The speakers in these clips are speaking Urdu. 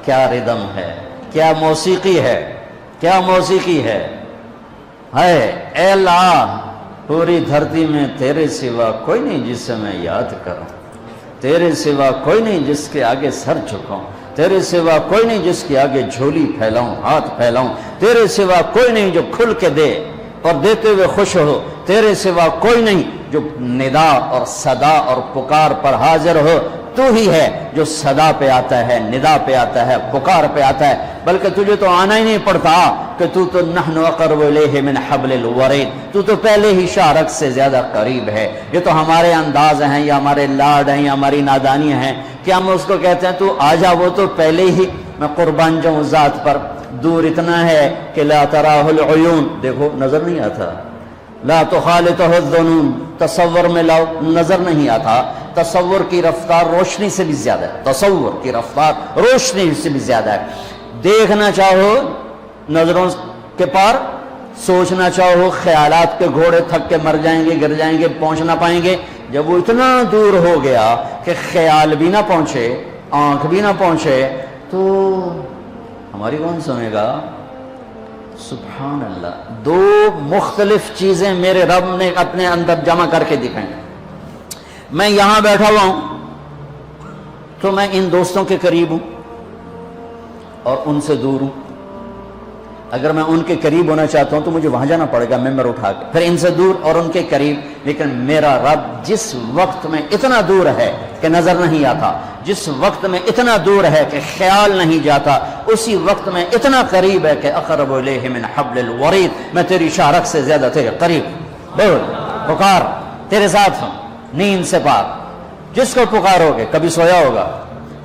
کیا ردم ہے، کیا موسیقی ہے، کیا موسیقی ہے۔ اے اللہ، پوری دھرتی میں تیرے سوا کوئی نہیں جس سے میں یاد کروں، تیرے سوا کوئی نہیں جس کے آگے سر جھکاؤں، تیرے سوا کوئی نہیں جس کے آگے جھولی پھیلاؤں، ہاتھ پھیلاؤں، تیرے سوا کوئی نہیں جو کھل کے دے اور دیتے ہوئے خوش ہو، تیرے سوا کوئی نہیں جو ندا اور صدا اور پکار پر حاضر ہو۔ تو ہی ہے جو صدا پہ آتا ہے، ندا پہ آتا ہے، پکار پہ آتا ہے، بلکہ تجھے تو آنا ہی نہیں پڑتا کہ تو نحن اقرب الیہ من حبل الورید، تو پہلے ہی شارک سے زیادہ قریب ہے۔ یہ تو ہمارے انداز ہیں یا ہمارے لاڈ ہیں یا ہماری نادانیاں ہیں کہ ہم اس کو کہتے ہیں تو آ جا، وہ تو پہلے ہی میں قربان جاؤں ذات پر، دور اتنا ہے کہ لا تراہ العیون، دیکھو نظر نہیں آتا، لا تخالطہ الظنون، تصور میں لاؤ نظر نہیں آتا، تصور کی رفتار روشنی سے بھی زیادہ ہے، تصور کی رفتار روشنی سے بھی زیادہ ہے۔ دیکھنا چاہو نظروں کے پار، سوچنا چاہو خیالات کے گھوڑے تھک کے مر جائیں گے، گر جائیں گے، پہنچ نہ پائیں گے۔ جب وہ اتنا دور ہو گیا کہ خیال بھی نہ پہنچے، آنکھ بھی نہ پہنچے، تو ہماری کون سنے گا؟ سبحان اللہ۔ دو مختلف چیزیں میرے رب نے اپنے اندر جمع کر کے دکھائیں۔ میں یہاں بیٹھا ہوا ہوں تو میں ان دوستوں کے قریب ہوں اور ان سے دور ہوں۔ اگر میں ان کے قریب ہونا چاہتا ہوں تو مجھے وہاں جانا پڑے گا ممبر اٹھا کے، پھر ان سے دور اور ان کے قریب۔ لیکن میرا رب جس وقت میں اتنا دور ہے کہ نظر نہیں آتا، جس وقت میں اتنا دور ہے کہ خیال نہیں جاتا، اسی وقت میں اتنا قریب ہے کہ اقرب الیہ من حبل الورید، میں تیری شارک سے زیادہ تیرے قریب۔ بول، پکار، تیرے ساتھ ہوں، نیند سے پاک۔ جس کو پکارو گے کبھی سویا ہوگا،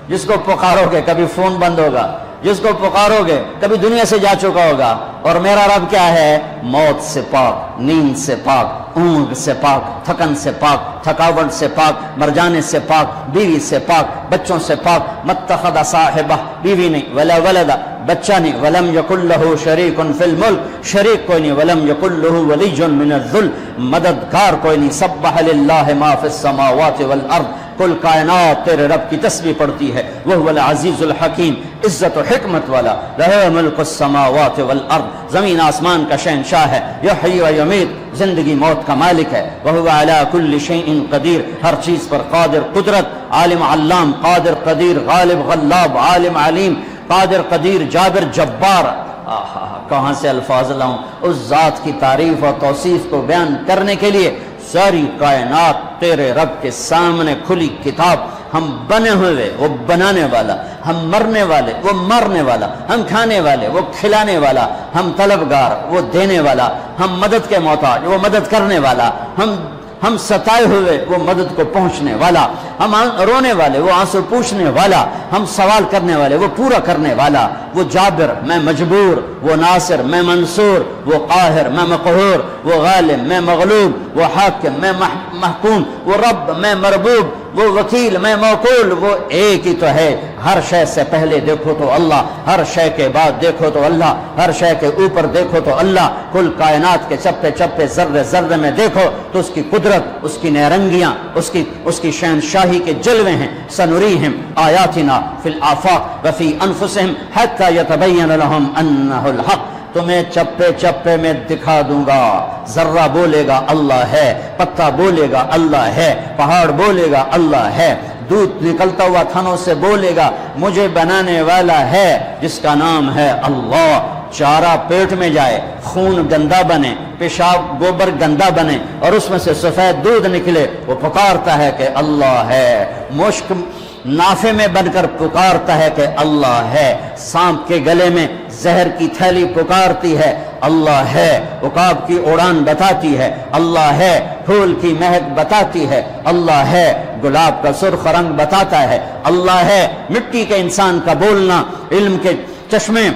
جس کو پکارو گے کبھی فون بند ہوگا، جس کو پکارو گے کبھی دنیا سے جا چکا ہوگا۔ اور میرا رب کیا ہے؟ موت سے پاک، نیند سے پاک، اونگ سے پاک، تھکن سے پاک، تھکاوٹ سے پاک، مر جانے سے پاک، بیوی سے پاک، بچوں سے پاک۔ متخذ صاحبہ، بیوی نہیں، ولا ولدا، بچہ نہیں، ولم یکن لہ شریک فی الملک، شریک کوئی نہیں، ولم یکن لہ ولی من الذل، مددگار کوئی نہیں۔ سبح للہ ما فی السماوات والارض، کل کائنات تیرے رب کی تسبیح پڑتی ہے۔ وہو العزیز الحکیم، عزت و حکمت والا۔ لہ ملک السماوات والارض، زمین آسمان کا شہنشاہ ہے۔ یحیی و یمیت، زندگی موت کا مالک ہے۔ وہو علی کل شیء قدیر، ہر چیز پر قادر، قدرت، عالم علام، قادر قدیر، غالب غلاب، عالم علیم، قادر قدیر، جابر جبار۔ کہاں سے الفاظ لاؤں اس ذات کی تعریف اور توصیف کو بیان کرنے کے لیے؟ ساری کائنات تیرے رب کے سامنے کھلی کتاب۔ ہم بنے ہوئے، وہ بنانے والا، ہم مرنے والے، وہ مرنے والا، ہم کھانے والے، وہ کھلانے والا، ہم طلبگار، وہ دینے والا، ہم مدد کے محتاج، وہ مدد کرنے والا، ہم ستائے ہوئے، وہ مدد کو پہنچنے والا، ہم رونے والے، وہ آنسو پوچھنے والا، ہم سوال کرنے والے، وہ پورا کرنے والا، وہ جابر، میں مجبور، وہ ناصر، میں منصور، وہ قاہر، میں مقہور، وہ غالب، میں مغلوب، وہ حاکم، میں محکوم، وہ رب، میں مربوب، وہ وکیل، میں موکول۔ وہ ایک ہی تو ہے۔ ہر شے سے پہلے دیکھو تو اللہ، ہر شے کے بعد دیکھو تو اللہ، ہر شے کے اوپر دیکھو تو اللہ۔ کل کائنات کے چپے چپے، ذرے ذرے میں دیکھو تو اس کی قدرت، اس کی نیرنگیاں، اس کی شہنشاہی کے جلوے ہیں۔ سنریہم آیاتنا فی الآفاق وفی انفسہم حتی یتبین لہم انہ الحق، تمہیں چپے چپے میں دکھا دوں گا۔ ذرہ بولے گا اللہ ہے، پتا بولے گا اللہ ہے، پہاڑ بولے گا اللہ ہے، دودھ نکلتا ہوا تھنوں سے بولے گا مجھے بنانے والا ہے جس کا نام ہے اللہ۔ چارہ پیٹ میں جائے، خون گندا بنے، پیشاب گوبر گندا بنے اور اس میں سے سفید دودھ نکلے، وہ پکارتا ہے کہ اللہ ہے۔ مشک نافے میں بن کر پکارتا ہے کہ اللہ ہے۔ سانپ کے گلے میں زہر کی تھیلی پکارتی ہے اللہ ہے۔ عقاب کی اڑان بتاتی ہے اللہ ہے۔ پھول کی مہک بتاتی ہے اللہ ہے۔ گلاب کا سرخ رنگ بتاتا ہے اللہ ہے۔ مٹی کے انسان کا بولنا، علم کے چشمے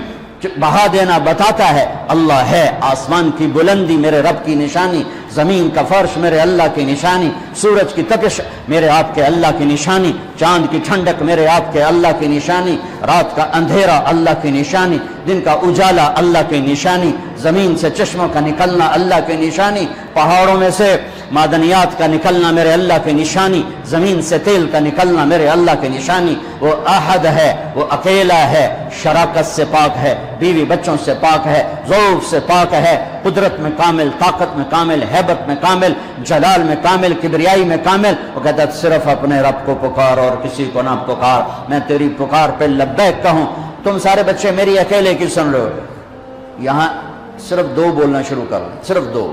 بہا دینا بتاتا ہے اللہ ہے۔ آسمان کی بلندی میرے رب کی نشانی، زمین کا فرش میرے اللہ کی نشانی، سورج کی تپش میرے آپ کے اللہ کی نشانی، چاند کی ٹھنڈک میرے آپ کے اللہ کی نشانی، رات کا اندھیرا اللہ کی نشانی، دن کا اجالا اللہ کی نشانی، زمین سے چشموں کا نکلنا اللہ کی نشانی، پہاڑوں میں سے معدنیات کا نکلنا میرے اللہ کی نشانی، زمین سے تیل کا نکلنا میرے اللہ کی نشانی۔ وہ احد ہے، وہ اکیلا ہے، شراکت سے پاک ہے، بیوی بچوں سے پاک ہے، ذوق سے پاک ہے، قدرت میں کامل، طاقت میں کامل، ہیبت میں کامل، جلال میں کامل، کبریائی میں کامل۔ وہ کہتا ہے صرف اپنے رب کو پکار اور کسی کو نہ پکار، میں تیری پکار پہ لبیک کہوں۔ تم سارے بچے میری اکیلے کی سن رہے ہو، یہاں صرف دو بولنا شروع کر لیں، صرف دو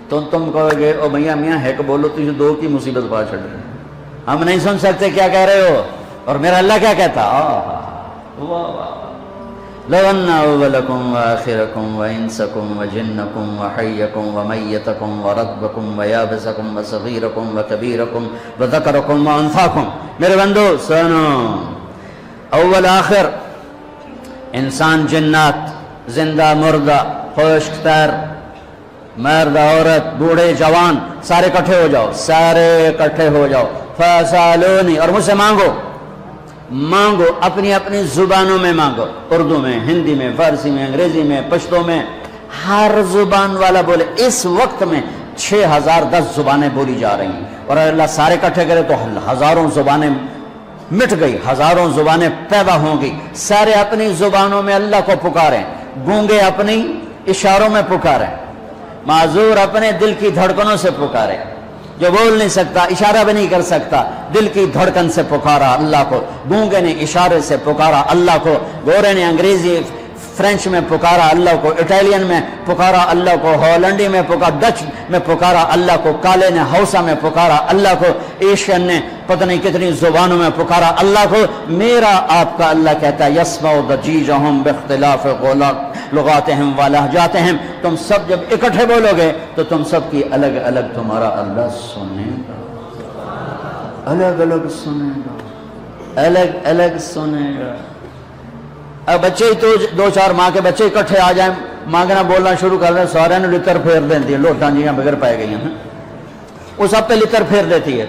تو تم کہو گے او میاں ایک بولو تو یہ دو کی مصیبت پا چھڑ رہے، ہم نہیں سن سکتے کیا کہہ رہے ہو، اور میرا اللہ کیا کہتا، لو ان اولکم وآخرکم وانسکم وجنکم وحیکم ومیتکم ورطبکم ویابسکم وصغیرکم وکبیرکم وذکرکم وانثاکم۔ میرے بندو سنو، اول آخر، انسان جنات، زندہ مردہ، خشک تر، مرد عورت، بوڑھے جوان، سارے اکٹھے ہو جاؤ، سارے اکٹھے ہو جاؤ، فاسالونی، اور مجھ سے مانگو، اپنی اپنی زبانوں میں مانگو، اردو میں، ہندی میں، فارسی میں، انگریزی میں، پشتو میں، ہر زبان والا بولے۔ اس وقت میں 6010 زبانیں بولی جا رہی ہیں، اور اللہ سارے اکٹھے کرے تو ہزاروں زبانیں مٹ گئی، ہزاروں زبانیں پیدا ہوں گی۔ سارے اپنی زبانوں میں اللہ کو پکاریں، گونگے اپنی اشاروں میں پکاریں، معذور اپنے دل کی دھڑکنوں سے پکارے، جو بول نہیں سکتا، اشارہ بھی نہیں کر سکتا، دل کی دھڑکن سے پکارا اللہ کو، گونگے نے اشارے سے پکارا اللہ کو، گورے نے انگریزی فرینچ میں پکارا اللہ کو، اٹالین میں پکارا اللہ کو، ہالینڈی میں پکارا، ڈچ میں پکارا اللہ کو، کالے نے ہausa میں پکارا اللہ کو، ایشین نے پتہ نہیں کتنی زبانوں میں پکارا اللہ کو۔ میرا آپ کا اللہ کہتا ہے یسمع ضجیجہم باختلاف لغاتہم ولہجاتہم، تم سب جب اکٹھے بولو گے تو تم سب کی الگ الگ تمہارا اللہ سنے گا، الگ الگ سنے گا، الگ الگ سنے گا۔ اب بچے ہی تو 2-4 ماں کے بچے اکٹھے آ جائیں، مانگنا بولنا شروع کر رہے ہیں، سارے نے لتر پھیر دیتی ہے، لوٹاں جیاں بغیر پائے گئی ہیں، وہ سب پہ لتر پھیر دیتی ہے۔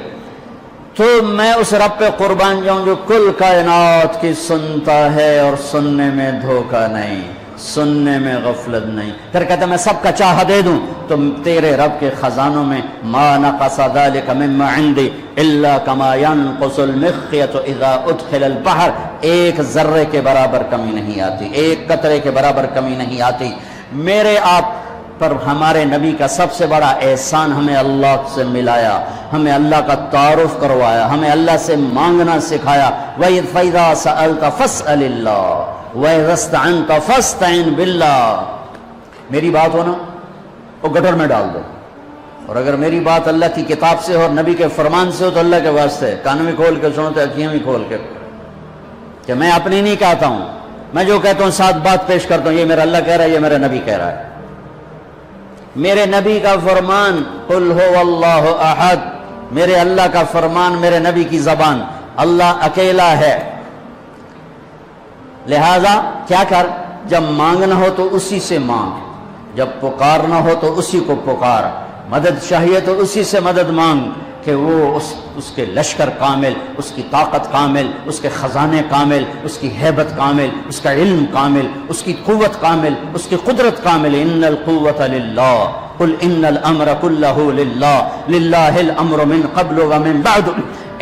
تو میں اس رب پہ قربان جاؤں جو کل کائنات کی سنتا ہے اور سننے میں دھوکہ نہیں، سننے میں غفلت نہیں۔ پھر کہتا میں سب کا چاہا دے دوں تو تیرے رب کے خزانوں میں ما نقص ذلك مما عندي الا كما ينقص المخيط اذا ادخل البحر، ایک ذرے کے برابر کمی نہیں آتی، ایک قطرے کے برابر کمی نہیں آتی۔ میرے آپ پر ہمارے نبی کا سب سے بڑا احسان ہمیں اللہ سے ملایا، ہمیں اللہ کا تعارف کروایا، ہمیں اللہ سے مانگنا سکھایا۔ فَإِذَا سَأَلْتَ فَاسْأَلِ اللَّهَ وَإِذَا اسْتَعَنْتَ فَاسْتَعِنْ بِاللَّهِ۔ میری بات ہو نا وہ گٹر میں ڈال دو، اور اگر میری بات اللہ کی کتاب سے اور نبی کے فرمان سے ہو تو اللہ کے واسطے کان بھی کھول کے سنو تو اکھیاں بھی کھول کے، کہ میں اپنی نہیں کہتا ہوں، میں جو کہتا ہوں ساتھ بات پیش کرتا ہوں، یہ میرا اللہ کہہ رہا ہے، یہ میرا نبی کہہ رہا ہے۔ میرے نبی کا فرمان قل هو اللہ احد، میرے اللہ کا فرمان، میرے نبی کی زبان، اللہ اکیلا ہے۔ لہذا کیا کر، جب مانگنا ہو تو اسی سے مانگ، جب پکارنا ہو تو اسی کو پکار، مدد چاہیے تو اسی سے مدد مانگ، کہ وہ اس کے لشکر کامل، اس کی طاقت کامل، اس کے خزانے کامل، اس کی ہیبت کامل، اس کا علم کامل، اس کی قوت کامل، اس کی قدرت کامل۔ ان القوة للہ قل ان الامر كلہ للہ للہ الامر من قبل ومن بعد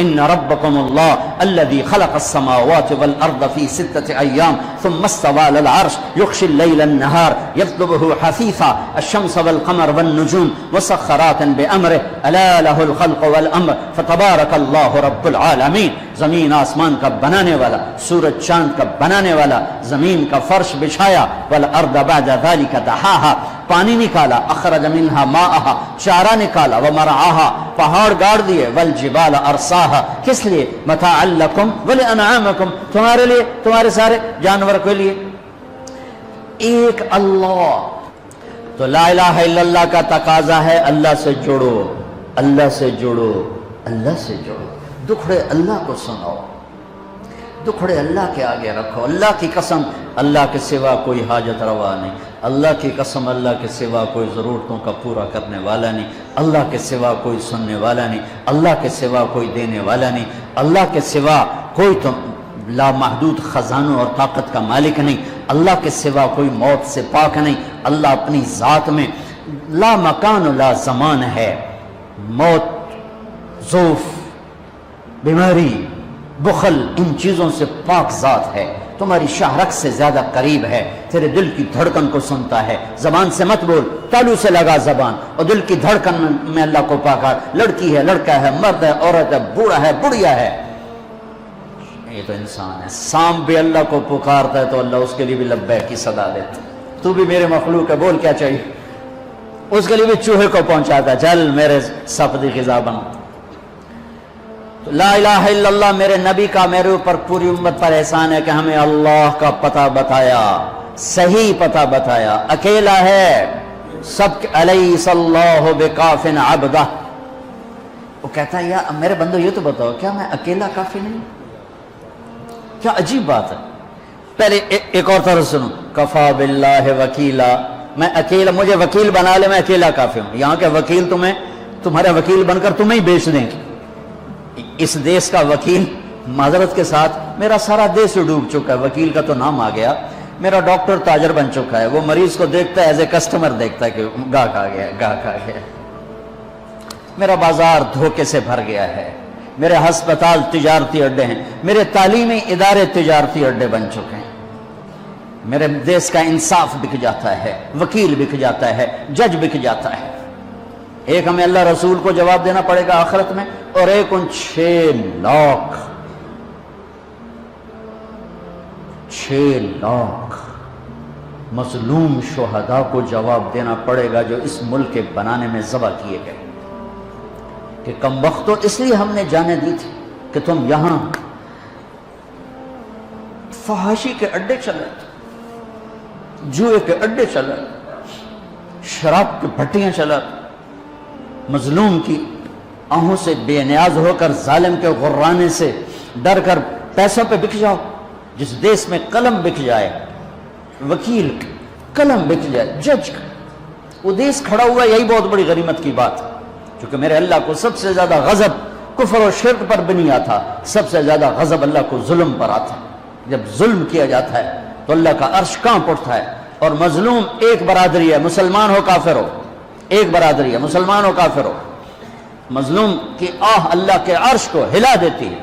ان ربکم اللہ الذي خلق السماوات والارض في 6 ایام ثم استوى على العرش يغشي الليل النهار يطلبه حثيثا الشمس والقمر والنجوم مسخرات بامره الا له الخلق والامر فتبارك الله رب العالمین۔ زمین آسمان کا بنانے والا، سورج چاند کا بنانے والا، زمین کا فرش بچھایا، والارض بعد ذلك دحاها، پانی نکالا، اخرج منها ماءها، چارہ نکالا، ومرعاها، پہاڑ گاڑ دیے، والجبال ارساها، کس لیے؟ متاعا لکم ولانعامکم، تمہارے لیے، تمہارے سارے جانور کے لیے۔ ایک اللہ، تو لا الہ الا اللہ کا تقاضا ہے اللہ سے جڑو، اللہ سے جڑو، اللہ سے جڑو، دکھڑے اللہ کو سناؤ، دکھڑے اللہ کے آگے رکھو۔ اللہ کی قسم اللہ کے سوا کوئی حاجت روا نہیں، اللہ کی قسم اللہ کے سوا کوئی ضرورتوں کا پورا کرنے والا نہیں، اللہ کے سوا کوئی سننے والا نہیں، اللہ کے سوا کوئی دینے والا نہیں، اللہ کے سوا کوئی تو لامحدود خزانوں اور طاقت کا مالک نہیں، اللہ کے سوا کوئی موت سے پاک نہیں۔ اللہ اپنی ذات میں لا مکان لا زمان ہے، موت، ضعف، بیماری، بخل، ان چیزوں سے پاک ذات ہے، تمہاری شہرک سے زیادہ قریب ہے، تیرے دل کی دھڑکن کو سنتا ہے، زبان سے مت بول، تالو سے لگا زبان، اور دل کی دھڑکن میں اللہ کو پکار، لڑکی ہے، لڑکا ہے، مرد ہے، عورت ہے، بوڑھا ہے، بڑھیا ہے، یہ تو انسان ہے، سانپ بھی اللہ کو پکارتا ہے تو اللہ اس کے لیے بھی لبیک کی صدا دیتا ہے، تو بھی میرے مخلوق ہے، بول کیا چاہیے، اس کے لیے بھی چوہے کو پہنچاتا ہے، چل میرے سفدی غذا بن۔ لا الہ الا اللہ میرے نبی کا میرے اوپر پوری امت پر احسان ہے کہ ہمیں اللہ کا پتہ بتایا، صحیح پتہ بتایا، اکیلا ہے، سب الیس اللہ بکاف عبدہ۔ وہ کہتا ہے یا میرے بندو یہ تو بتاؤ کیا میں اکیلا کافی نہیں؟ کیا عجیب بات ہے۔ پہلے ایک اور طرح سنو، کفا باللہ وکیلا، میں اکیلا، مجھے وکیل بنا لے، میں اکیلا کافی ہوں۔ یہاں کے وکیل تمہارے وکیل بن کر تمہیں ہی بیچ دیں گے۔ اس دیش کا وکیل، معذرت کے ساتھ میرا سارا دیش ڈوب چکا ہے، وکیل کا تو نام آ گیا، میرا ڈاکٹر تاجر بن چکا ہے، وہ مریض کو دیکھتا ہے ایز اے کسٹمر دیکھتا ہے کہ گاہک آ گیا، گاہک آ گیا۔ میرا بازار دھوکے سے بھر گیا ہے، میرے ہسپتال تجارتی اڈے ہیں، میرے تعلیمی ادارے تجارتی اڈے بن چکے ہیں، میرے دیش کا انصاف بک جاتا ہے، وکیل بک جاتا ہے، جج بک جاتا ہے۔ ایک ہمیں اللہ رسول کو جواب دینا پڑے گا آخرت میں، اور ایک ان 6 لاکھ مظلوم شہداء کو جواب دینا پڑے گا جو اس ملک کے بنانے میں ذبح کیے گئے، کہ کم وقت تو اس لیے ہم نے جانے دی تھی کہ تم یہاں فحاشی کے اڈے چلے، جوئے کے اڈے چلے، شراب کی بھٹیاں چلا، مظلوم کی آہوں سے بے نیاز ہو کر، ظالم کے غرانے سے ڈر کر پیسوں پہ بک جاؤ۔ جس دیش میں قلم بک جائے، وکیل قلم بک جائے، جج وہ دیش کھڑا ہوا، یہی بہت بڑی غنیمت کی بات ہے، کیونکہ میرے اللہ کو سب سے زیادہ غضب کفر و شرک پر بھی نہیں آتا، سب سے زیادہ غضب اللہ کو ظلم پر آتا۔ جب ظلم کیا جاتا ہے تو اللہ کا عرش کانپ اٹھتا ہے، اور مظلوم ایک برادری ہے، مسلمان ہو کافر ہو، ایک برادری ہے، مسلمان ہو کافر ہو، مظلوم کی آہ اللہ کے عرش کو ہلا دیتی ہے۔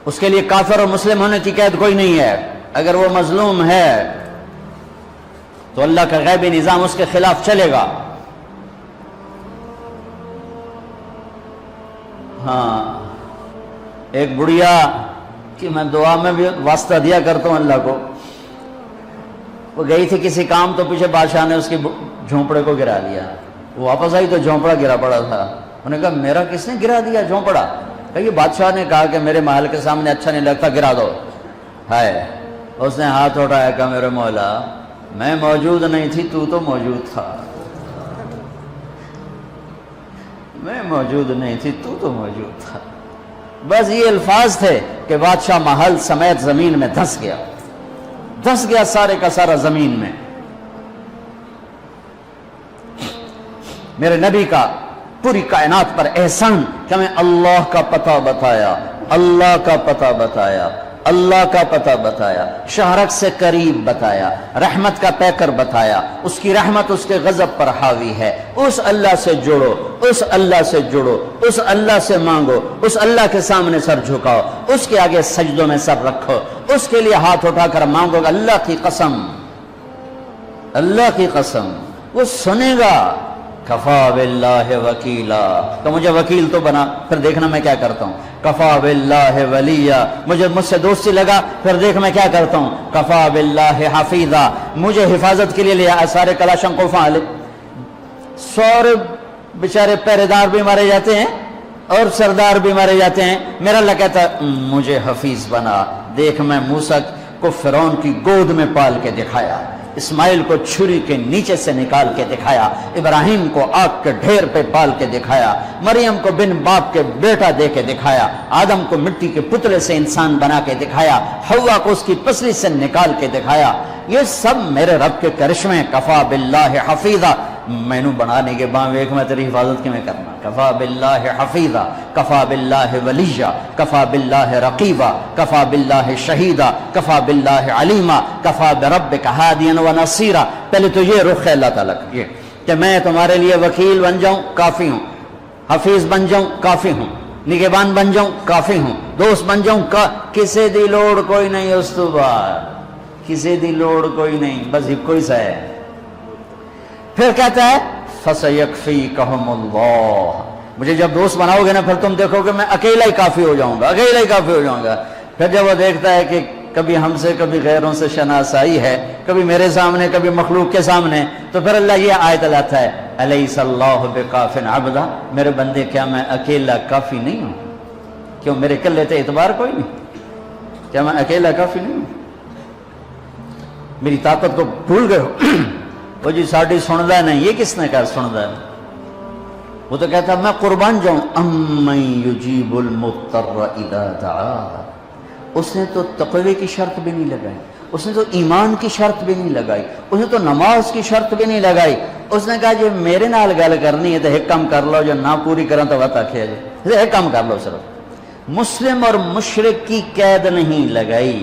اس کے لیے کافر اور مسلم ہونے کی قید کوئی نہیں ہے، اگر وہ مظلوم ہے تو اللہ کا غیبی نظام اس کے خلاف چلے گا۔ ہاں، ایک بڑھیا کہ میں دعا میں بھی واسطہ دیا کرتا ہوں اللہ کو، وہ گئی تھی کسی کام تو پیچھے بادشاہ نے اس کی جھونپڑے کو گرا دیا، وہ واپس آئی تو جھونپڑا گرا پڑا تھا، انہوں نے کہا میرا کس نے گرا دیا جھونپڑا؟ کہ یہ بادشاہ نے کہا کہ میرے محل کے سامنے اچھا نہیں لگتا، گرا دو۔ ہے اس نے ہاتھ اٹھایا، کہا میرے مولا میں موجود نہیں تھی، تو موجود تھا، میں موجود نہیں تھی، تو موجود تھا۔ بس یہ الفاظ تھے کہ بادشاہ محل سمیت زمین میں دھس گیا سارے کا سارا زمین میں۔ میرے نبی کا پوری کائنات پر احسان کہ ہمیں اللہ کا پتہ بتایا، اللہ کا پتہ بتایا، اللہ کا پتہ بتایا، شہرک سے قریب بتایا، رحمت کا پیکر بتایا، اس کی رحمت اس کے غضب پر حاوی ہے، اس اللہ سے جڑو، اس اللہ سے جڑو، اس اللہ سے مانگو، اس اللہ کے سامنے سر جھکاؤ، اس کے آگے سجدوں میں سر رکھو، اس کے لیے ہاتھ اٹھا کر مانگو گا، اللہ کی قسم، اللہ کی قسم وہ سنے گا۔ کفا باللہ وکیلا، تو مجھے وکیل تو بنا، پھر دیکھنا میں کیا کرتا ہوں۔ کفا باللہ ولیہ، مجھ سے دوستی لگا، پھر دیکھ میں کیا کرتا ہوں۔ کفا باللہ حفیظا، مجھے حفاظت کے لیے لیا، سارے کلاشن کو فعال، سورے بیچارے پہرے دار بھی مارے جاتے ہیں اور سردار بھی مارے جاتے ہیں، میرا اللہ کہتا ہے مجھے حفیظ بنا۔ دیکھ میں موسیٰ کو فرعون کی گود میں پال کے دکھایا، اسماعیل کو چھری کے نیچے سے نکال کے دکھایا، ابراہیم کو آگ کے ڈھیر پہ پال کے دکھایا، مریم کو بن باپ کے بیٹا دے کے دکھایا، آدم کو مٹی کے پتلے سے انسان بنا کے دکھایا، حوا کو اس کی پسلی سے نکال کے دکھایا۔ یہ سب میرے رب کے کرشمے۔ کفا باللہ حفیظا، مینو بنانے کے بعد ویک میں تیری حفاظت کیویں کرنا. کفا باللہ حفیظا کفا باللہ ولیجا کفا باللہ رقیبا کفا باللہ شہیدا کفا باللہ علیما کفا بربک ہادیا و نصیرا. پہلے تو یہ رخ ہے اللہ تعالیٰ کا، یہ کہ میں تمہارے لیے وکیل بن جاؤں کافی ہوں، حفیظ بن جاؤں کافی ہوں، نگہبان بن جاؤں کافی ہوں، دوست بن جاؤں کسی دی لوڑ کوئی نہیں. اس تو بعد کسی دی لوڑ کوئی نہیں، بس ایک کوئی سا ہے. پھر کہتا ہے فَسَيَكْفِيكَهُمُ اللَّهُ، مجھے جب دوست بناؤ گے نا پھر تم دیکھو کہ میں اکیلا ہی کافی ہو جاؤں گا، اکیلا ہی کافی ہو جاؤں گا. پھر جب وہ دیکھتا ہے کہ کبھی ہم سے کبھی غیروں سے شناسائی ہے، کبھی میرے سامنے کبھی مخلوق کے سامنے، تو پھر اللہ یہ آیت لاتا ہے أَلَيْسَ اللَّهُ بِكَافٍ عَبْدًا، میرے بندے کیا میں اکیلا کافی نہیں ہوں؟ کیوں میرے کلے تے اعتبار کوئی نہیں؟ کیا میں اکیلا کافی نہیں ہوں؟ میری طاقت کو بھول گئے ہو؟ وہ جی ساڑھی سندا نہیں، یہ کس نے کہا سندا ہے؟ وہ تو کہتا میں قربان جاؤں. أَمَّن يُجِيبُ الْمُضْطَرَّ إِذَا دَعَاهُ. اس نے تو تقوی کی شرط بھی نہیں لگائی، اس نے تو ایمان کی شرط بھی نہیں لگائی، اس نے تو نماز کی شرط بھی نہیں لگائی. اس نے کہا جو میرے نال گل کرنی ہے تو ایک کام کر لو، جو نہ پوری کریں تو وقت آکھیا جائے، ایک کام کر لو صرف. مسلم اور مشرک کی قید نہیں لگائی.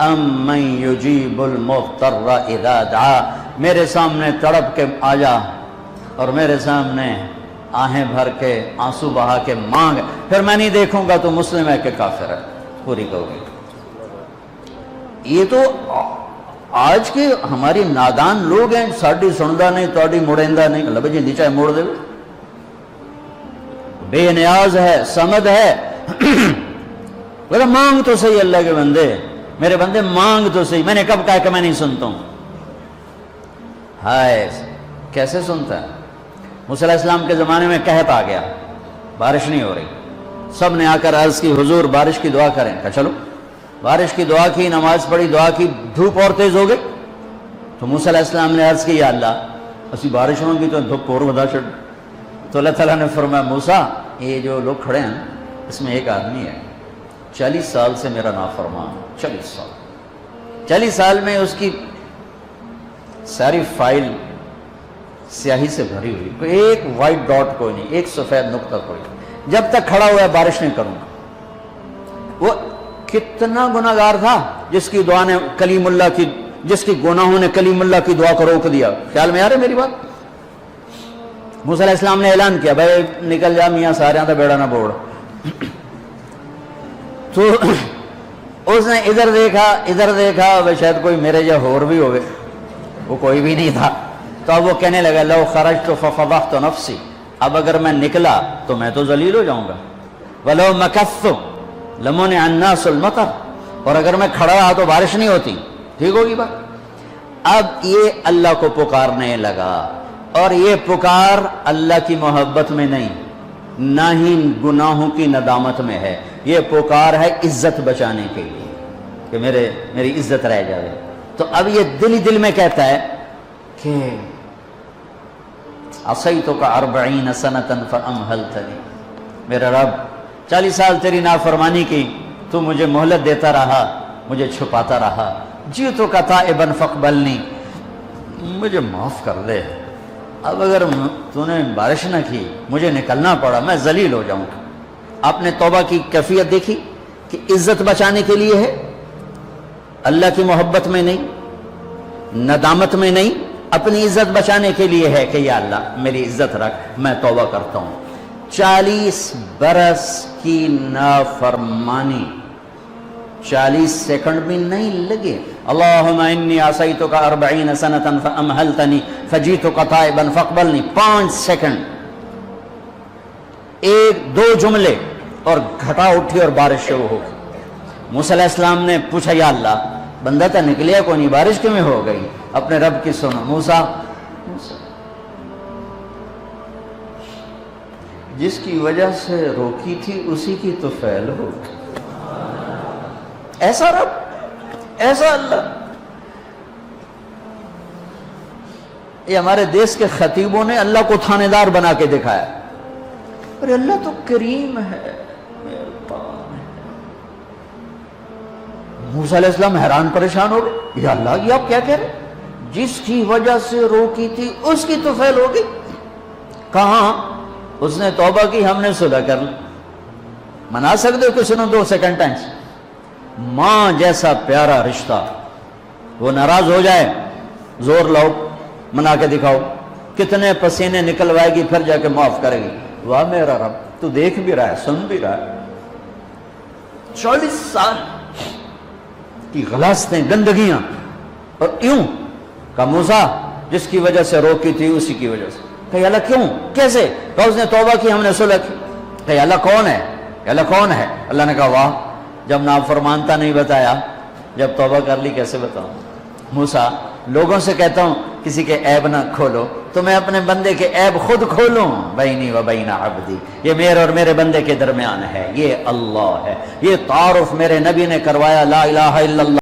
أَمَّن يُجِيبُ الْمُضْطَرَّ إِذَا دَعَاهُ، میرے سامنے تڑپ کے آ جا اور میرے سامنے آہیں بھر کے آنسو بہا کے مانگ، پھر میں نہیں دیکھوں گا تو مسلم ہے کہ کافر ہے. پوری کہو گی. یہ تو آج کے ہماری نادان لوگ ہیں، ساڑھی سندا نہیں تواڈی مڑیندا نہیں. اللہ بھائی جی چاہے موڑ دے، بے نیاز ہے، سمد ہے. مانگ تو صحیح اللہ کے بندے، میرے بندے مانگ تو صحیح. میں نے کب کہا کہ میں نہیں سنتا ہوں؟ ہائے کیسے سنتا ہے؟ موسیٰ علیہ السلام کے زمانے میں قحط آ گیا، بارش نہیں ہو رہی. سب نے آ کر عرض کی حضور بارش کی دعا کریں. کہا چلو بارش کی دعا کی، نماز پڑھی، دعا کی، دھوپ اور تیز ہو گئی. تو موسیٰ علیہ السلام نے عرض کی یا اللہ اسی بارش ہوں گی تو دھوپ اور ودا چڑھ. تو اللہ تعالیٰ نے فرمایا موسیٰ یہ جو لوگ کھڑے ہیں اس میں ایک آدمی ہے 40 سال سے میرا نافرمان. 40 سال میں اس کی ساری فائل سیاہی سے بھری ہوئی، کوئی ایک وائٹ ڈاٹ کوئی نہیں، ایک سفید نقطہ کوئی نہیں. جب تک کھڑا ہوا ہے بارش نہیں کروں گا. وہ کتنا گناہگار تھا جس کی دعا نے کلیم اللہ کی، جس کی گناہوں نے کلیم اللہ کی دعا کو روک دیا. خیال میں آ رہے میری بات؟ موسیٰ علیہ السلام نے اعلان کیا بھائی نکل جا میاں ساریاں تو بیڑا نہ بوڑ. تو اس نے ادھر دیکھا شاید کوئی میرے جا ہور بھی ہوئے، وہ کوئی بھی نہیں تھا. تو اب وہ کہنے لگا لو خرجت ففضحت نفسی، اب اگر میں نکلا تو میں تو ذلیل ہو جاؤں گا. ولو مکثت لمنع الناس المطر، اور اگر میں کھڑا رہا تو بارش نہیں ہوتی. ٹھیک ہوگی بات؟ اب یہ اللہ کو پکارنے لگا، اور یہ پکار اللہ کی محبت میں نہیں، نہ ہی گناہوں کی ندامت میں ہے. یہ پکار ہے عزت بچانے کے لیے کہ میری عزت رہ جائے. تو اب یہ دل ہی دل میں کہتا ہے کہ عصیتک 40 سنة فامہلتنی، میرا رب 40 سال تیری نافرمانی کی، تو مجھے مہلت دیتا رہا، مجھے چھپاتا رہا. جئتک تائبا فاقبلنی، مجھے معاف کر دے. اب اگر تو نے بارش نہ کی، مجھے نکلنا پڑا، میں ذلیل ہو جاؤں. آپ نے توبہ کی کیفیت دیکھی کہ عزت بچانے کے لیے ہے، اللہ کی محبت میں نہیں، ندامت میں نہیں، اپنی عزت بچانے کے لیے ہے کہ یا اللہ میری عزت رکھ، میں توبہ کرتا ہوں. 40 برس کی نافرمانی 40 سیکنڈ بھی نہیں لگے. اللہم انی عصیتک 40 سنة فامہلتنی فجئتک تائبا فاقبلنی. 5 سیکنڈ، 1-2 جملے اور گھٹا اٹھی اور بارش شروع ہو گئی. موسیٰ علیہ السلام نے پوچھا یا اللہ بندہ تو نکلیا کو نہیں، بارش کیوں میں ہو گئی؟ اپنے رب کی سنو. موسیٰ جس کی وجہ سے روکی تھی اسی کی تو فعل ہو. ایسا رب، ایسا اللہ. یہ ہمارے دیش کے خطیبوں نے اللہ کو تھانے دار بنا کے دکھایا. ارے اللہ تو کریم ہے، مہربان ہے. موسیٰ علیہ السلام حیران پریشان ہو گئے، یا اللہ یہ آپ کیا کہہ رہے؟ جس کی وجہ سے روکی تھی اس کی تو فیل ہوگی. کہاں؟ اس نے توبہ کی، ہم نے صلح کر لی. منا سکتے ہو کسی نے 2 سیکنڈ ٹائمز؟ ماں جیسا پیارا رشتہ، وہ ناراض ہو جائے، زور لاؤ، منا کے دکھاؤ، کتنے پسینے نکلوائے گی، پھر جا کے معاف کرے گی. واہ میرا رب، تو دیکھ بھی رہا ہے، سن بھی رہا ہے. 40 سال کی غلاستیں، گندگیاں، اور یوں کہ موسیٰ جس کی وجہ سے روکی تھی اسی کی وجہ سے. کہ اللہ کیوں، کیسے؟ کہ اس نے توبہ کی، ہم نے صلح کی. کہ اللہ کون ہے؟ کہ اللہ کون ہے؟ اللہ نے کہا واہ، جب نافرمانتا نہیں بتایا، جب توبہ کر لی کیسے بتاؤں؟ موسیٰ لوگوں سے کہتا ہوں کسی کے عیب نہ کھولو، تو میں اپنے بندے کے عیب خود کھولوں. بینی و بین عبدی، یہ میرے اور میرے بندے کے درمیان ہے، یہ اللہ ہے. یہ تعارف میرے نبی نے کروایا، لا الہ الا اللہ.